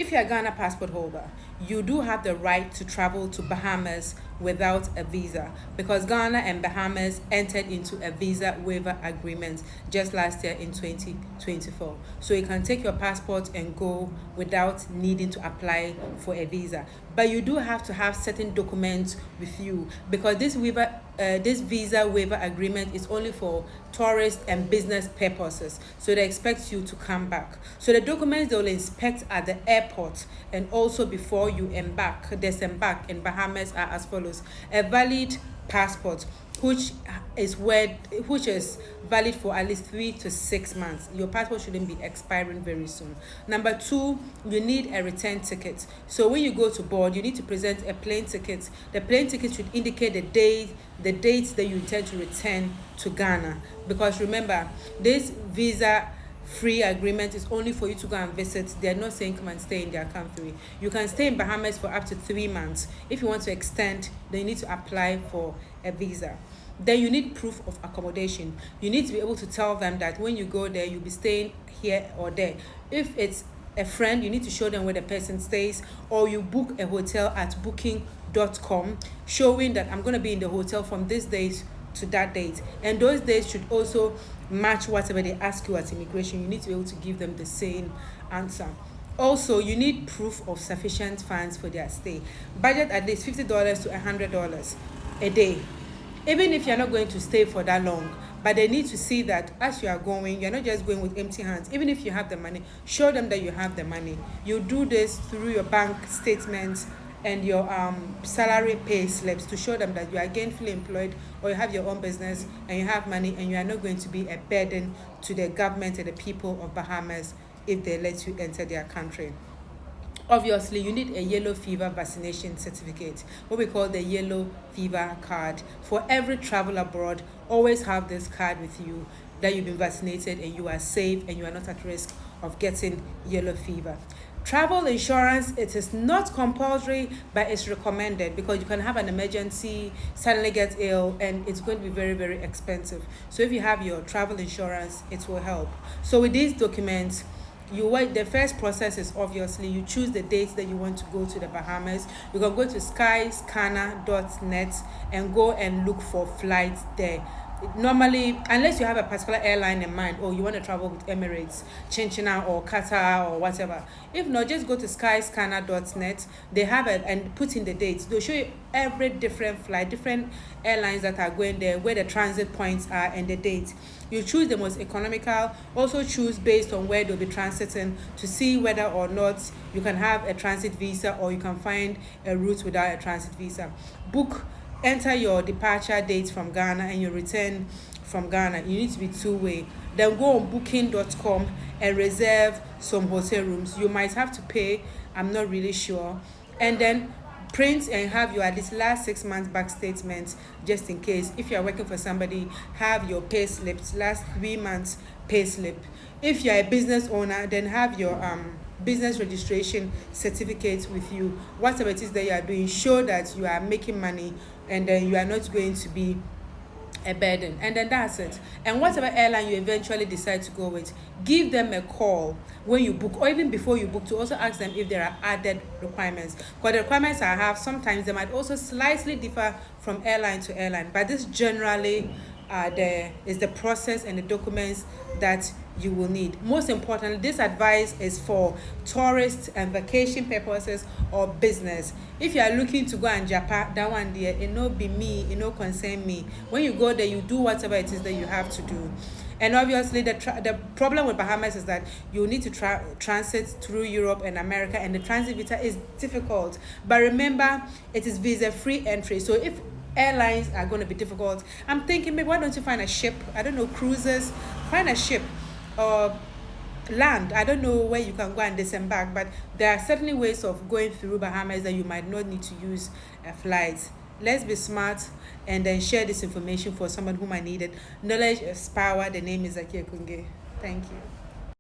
If you're a Ghana passport holder, you do have the right to travel to Bahamas without a visa because Ghana and Bahamas entered into a visa waiver agreement just last year in 2024. So you can take your passport and go without needing to apply for a visa. But you do have to have certain documents with you because this visa waiver agreement is only for tourist and business purposes. So they expect you to come back. So the documents they will inspect at the airport and also before you disembark in Bahamas are as follows: a valid passport, which is valid for at least 3 to 6 months. Your passport shouldn't be expiring very soon. Number two, you need a return ticket. So when you go to board, you need to present a plane ticket. The plane ticket should indicate the dates that you intend to return to Ghana. Because remember, this visa free agreement is only for you to go and visit. They're not saying come and stay in their country. You can stay in Bahamas for up to 3 months. If you want to extend, then you need to apply for a visa. Then you need proof of accommodation. You need to be able to tell them that when you go there, you'll be staying here or there. If it's a friend, you need to show them where the person stays, or you book a hotel at booking.com showing that I'm going to be in the hotel from this date to that date, and those dates should also match whatever they ask you at immigration. You need to be able to give them the same answer. Also, you need proof of sufficient funds for their stay. Budget at least $50 to $100 a day, even if you're not going to stay for that long. But they need to see that as you are going, you're not just going with empty hands. Even if you have the money, show them that you have the money. You do this through your bank statements and your salary pay slips to show them that you are gainfully employed or you have your own business and you have money and you are not going to be a burden to the government and the people of Bahamas if they let you enter their country. Obviously, you need a yellow fever vaccination certificate, what we call the yellow fever card. For every travel abroad, always have this card with you that you've been vaccinated and you are safe and you are not at risk of getting yellow fever. Travel insurance, it is not compulsory, but it's recommended because you can have an emergency, suddenly get ill, and it's going to be very, very expensive. So if you have your travel insurance, it will help. So with these documents, the first process is obviously you choose the dates that you want to go to the Bahamas. You can go to skyscanner.net and go and look for flights there. Normally, unless you have a particular airline in mind, or you want to travel with Emirates, Chinchina, or Qatar, or whatever. If not, just go to skyscanner.net. They have it and put in the dates. They'll show you every different flight, different airlines that are going there, where the transit points are, and the dates. You choose the most economical. Also choose based on where they'll be transiting to see whether or not you can have a transit visa or you can find a route without a transit visa. Enter your departure date from Ghana and your return from Ghana. You need to be two-way. Then go on booking.com and reserve some hotel rooms. You might have to pay, I'm not really sure. And then print and have your at least last 6 months back statements just in case. If you are working for somebody, have your pay slips, last 3 months pay slip. If you are a business owner, then have your business registration certificate with you. Whatever it is that you are doing, show that you are making money and then you are not going to be a burden. And then that's it. And whatever airline you eventually decide to go with, give them a call when you book or even before you book to also ask them if there are added requirements. Because the requirements I have, sometimes they might also slightly differ from airline to airline. But this generally is the process and the documents that you will need. Most importantly, this advice is for tourists and vacation purposes or business. If you are looking to go and Japan, that one there, it no be me, it no concern me. When you go there, you do whatever it is that you have to do. And obviously, the problem with Bahamas is that you need to transit through Europe and America, and the transit visa is difficult. But remember, it is visa-free entry. So if airlines are going to be difficult, I'm thinking maybe why don't you find a ship? I don't know, cruises, find a ship or land. I don't know where you can go and disembark, but there are certainly ways of going through Bahamas that you might not need to use a flight. Let's be smart and then share this information for someone who might need it. Knowledge is power. The name is Akia Kunge. Thank you.